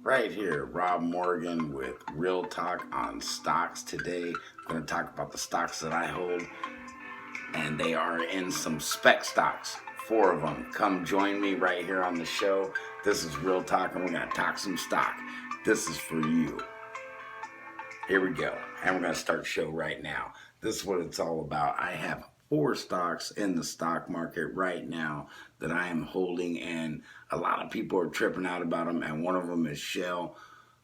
Right here, Rob Morgan with Real Talk on Stocks. Today, I'm going to talk about the stocks that I hold, and they are in some spec stocks. 4 of them. Come join me right here on the show. This is Real Talk, and we're going to talk some stock. This is for you. Here we go, and we're going to start the show right now. This is what it's all about. I have 4 stocks in the stock market right now that I am holding, and a lot of people are tripping out about them, and one of them is Shell,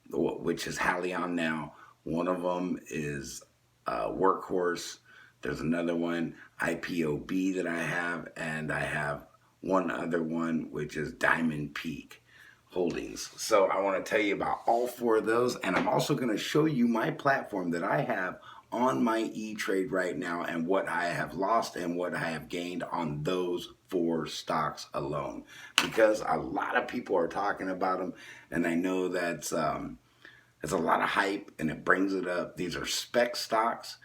which is Halion now. One of them is Workhorse. There's another one, IPOB, that I have, and I have one other one, which is Diamond Peak Holdings. So I want to tell you about all 4 of those, and I'm also going to show you my platform that I have on my E-Trade right now and what I have lost and what I have gained on those 4 stocks alone, because a lot of people are talking about them, and I know that's there's a lot of hype and it brings it up. These are spec stocks.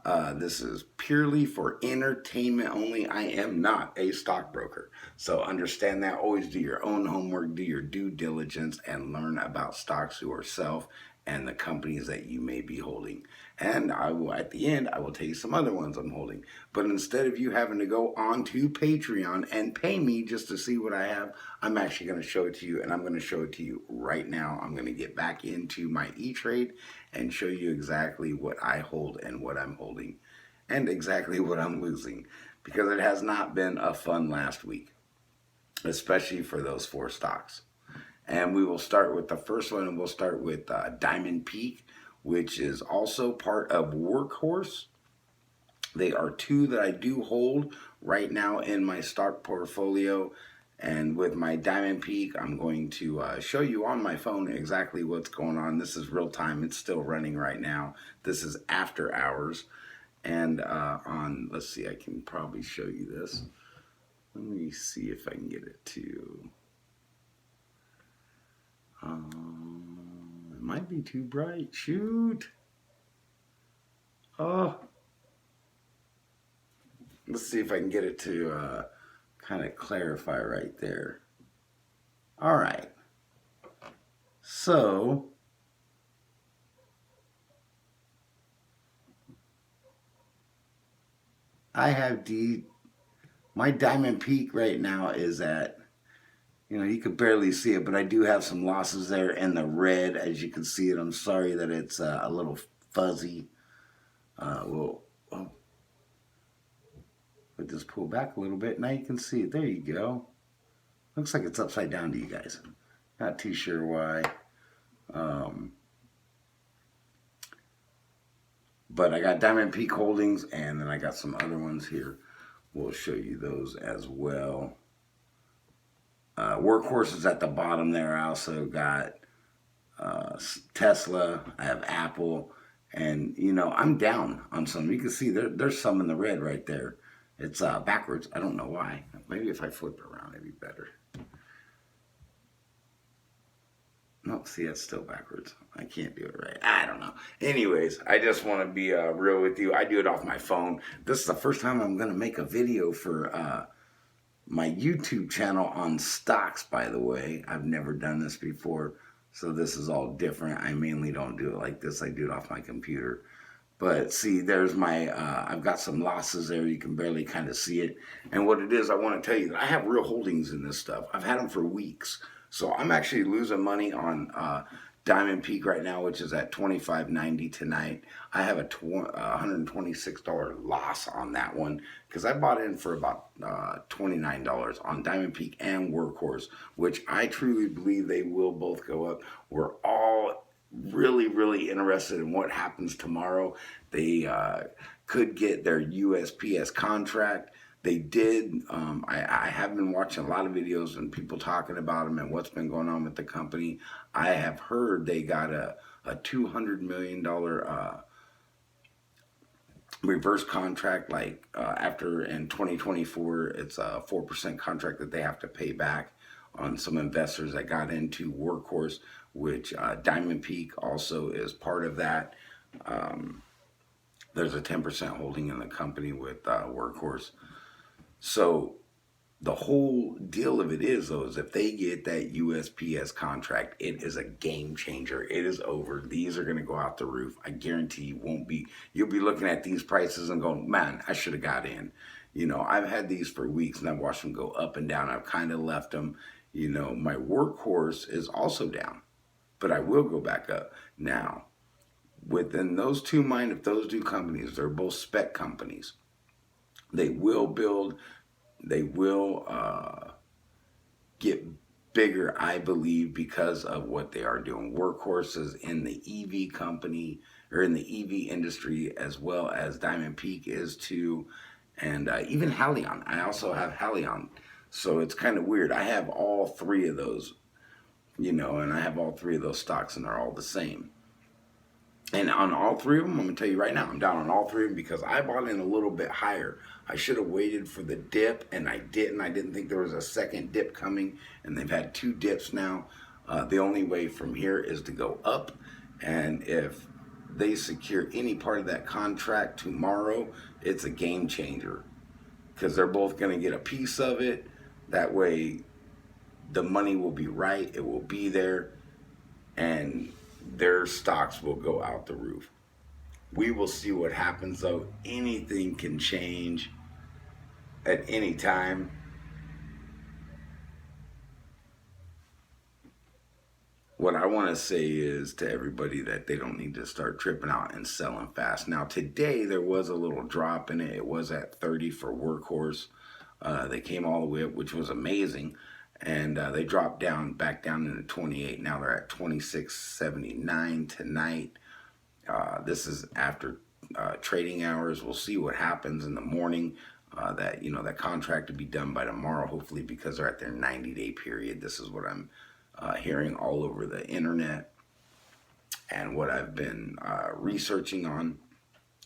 This is purely for entertainment only. I am not a stockbroker. So understand that. Always do your own homework, do your due diligence, and learn about stocks yourself and the companies that you may be holding. And I will, at the end, I will tell you some other ones I'm holding. But instead of you having to go on to Patreon and pay me just to see what I have, I'm actually going to show it to you, and I'm going to show it to you right now. I'm going to get back into my E-Trade and show you exactly what I hold and what I'm holding and exactly what I'm losing, because it has not been a fun last week, especially for those 4 stocks. And we will start with the first one, and we'll start with Diamond Peak, which is also part of Workhorse. They are 2 that I do hold right now in my stock portfolio. And with my Diamond Peak, I'm going to show you on my phone exactly what's going on. This is real time. It's still running right now. This is after hours. And let's see, I can probably show you this. Let me see if I can get it to... it might be too bright. Shoot. Oh. Let's see if I can get it to kind of clarify right there. All right. So I have my Diamond Peak right now is at, you can barely see it, but I do have some losses there in the red, as you can see it. I'm sorry that it's a little fuzzy. We'll just pull back a little bit. Now you can see it. There you go. Looks like it's upside down to you guys. Not too sure why. But I got Diamond Peak Holdings, and then I got some other ones here. We'll show you those as well. Workhorse is at the bottom there. I also got Tesla. I have Apple. And, I'm down on some. You can see there's some in the red right there. It's backwards. I don't know why. Maybe if I flip it around, it'd be better. No, see, it's still backwards. I can't do it right. I don't know. Anyways, I just want to be real with you. I do it off my phone. This is the first time I'm going to make a video for my YouTube channel on stocks, by the way. I've never done this before, so this is all different. I mainly don't do it like this. I do it off my computer. But see, there's my, I've got some losses there. You can barely kind of see it. And what it is, I want to tell you that I have real holdings in this stuff. I've had them for weeks. So I'm actually losing money on Diamond Peak right now, which is at $25.90 tonight. I have a $126 loss on that one because I bought in for about $29 on Diamond Peak and Workhorse, which I truly believe they will both go up. We're all really, really interested in what happens tomorrow. They could get their USPS contract. They did. I have been watching a lot of videos and people talking about them and what's been going on with the company. I have heard they got a $200 million reverse contract, like after in 2024, it's a 4% contract that they have to pay back on some investors that got into Workhorse, which Diamond Peak also is part of that. There's a 10% holding in the company with Workhorse. So The whole deal of it is, though, is if they get that USPS contract, it is a game changer. It is over. These are going to go out the roof. I guarantee you won't be, you'll be looking at these prices and going, man, I should have got in. You know, I've had these for weeks and I've watched them go up and down. I've kind of left them. You know, my workhorse is also down, but I will go back up. Now, within those two mind, if those two companies, they're both spec companies, they will build, they will get bigger, I believe, because of what they are doing. Workhorses in the EV company, or in the EV industry, as well as Diamond Peak is too, and even Halion. I also have Halion. So it's kind of weird. I have all three of those, you know, and I have all three of those stocks and they're all the same. And on all three of them, I'm going to tell you right now, I'm down on all three of them because I bought in a little bit higher. I should have waited for the dip, and I didn't. I didn't think there was a second dip coming, and they've had two dips now. The only way from here is to go up, and if they secure any part of that contract tomorrow, it's a game changer because they're both going to get a piece of it. That way, the money will be right. It will be there, and their stocks will go out the roof. We will see what happens, though. Anything can change at any time. What I want to say is to everybody that they don't need to start tripping out and selling fast. Now, today there was a little drop in it. It was at 30 for Workhorse. They came all the way up, which was amazing. And they dropped down, back down into 28. Now they're at 26.79 tonight. This is after trading hours. We'll see what happens in the morning. That, you know, that contract to be done by tomorrow, hopefully, because they're at their 90-day period. This is what I'm hearing all over the internet and what I've been researching on.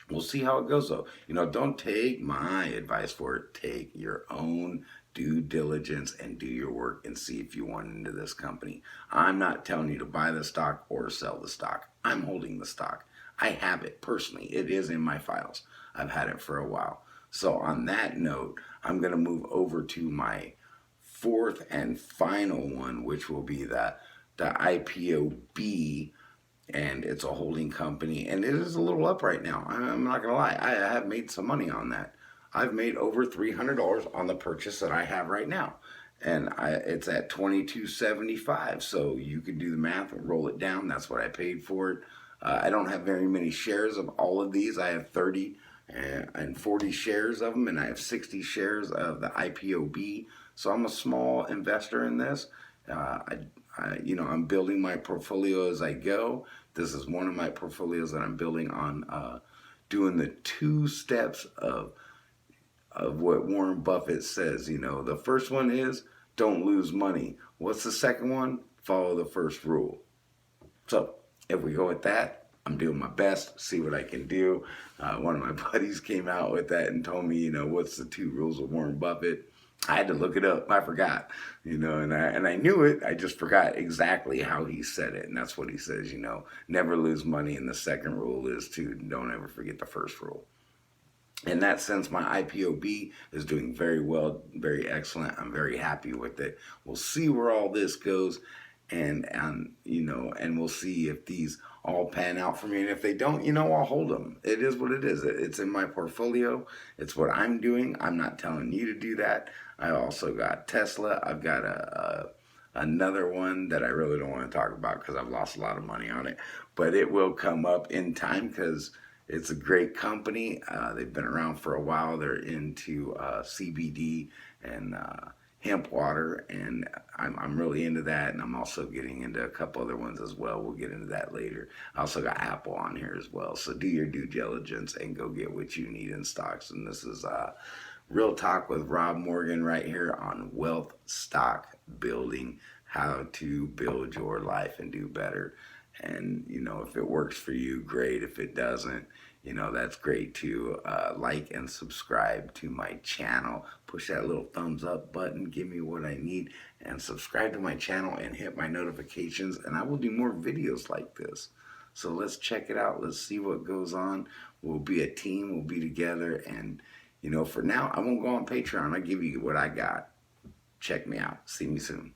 We'll see how it goes, though. You know, don't take my advice for it. Take your own due diligence and do your work and see if you want into this company. I'm not telling you to buy the stock or sell the stock. I'm holding the stock. I have it personally. It is in my files. I've had it for a while. So on that note, I'm going to move over to my fourth and final one, which will be the IPOB, and it's a holding company, and it is a little up right now. I'm not going to lie. I have made some money on that. I've made over $300 on the purchase that I have right now, and it's at $22.75. So you can do the math and roll it down. That's what I paid for it. I don't have very many shares of all of these. I have 30 and 40 shares of them, and I have 60 shares of the IPOB. So I'm a small investor in this. You know, I'm building my portfolio as I go. This is one of my portfolios that I'm building on doing the 2 steps of what Warren Buffett says. You know, the first one is don't lose money. What's the second one? Follow the first rule. So if we go with that, I'm doing my best, see what I can do. One of my buddies came out with that and told me, you know, what's the 2 rules of Warren Buffett? I had to look it up. I forgot, you know, and I knew it. I just forgot exactly how he said it. And that's what he says, you know, never lose money. And the second rule is to don't ever forget the first rule. In that sense, my IPOB is doing very well, very excellent. I'm very happy with it. We'll see where all this goes. And you know, and we'll see if these all pan out for me. And if they don't, you know, I'll hold them. It is what it is. It's in my portfolio. It's what I'm doing. I'm not telling you to do that. I also got Tesla. I've got another one that I really don't want to talk about because I've lost a lot of money on it. But it will come up in time because it's a great company. They've been around for a while. They're into CBD and hemp water, and I'm really into that, and I'm also getting into a couple other ones as well. We'll get into that later. I also got Apple on here as well, so do your due diligence and go get what you need in stocks. And this is Real Talk with Rob Morgan right here on Wealth Stock Building, how to build your life and do better. And, you know, if it works for you, great. If it doesn't, you know, that's great too. Like and subscribe to my channel. Push that little thumbs up button. Give me what I need. And subscribe to my channel and hit my notifications. And I will do more videos like this. So let's check it out. Let's see what goes on. We'll be a team. We'll be together. And, you know, for now, I won't go on Patreon. I'll give you what I got. check me out. See me soon.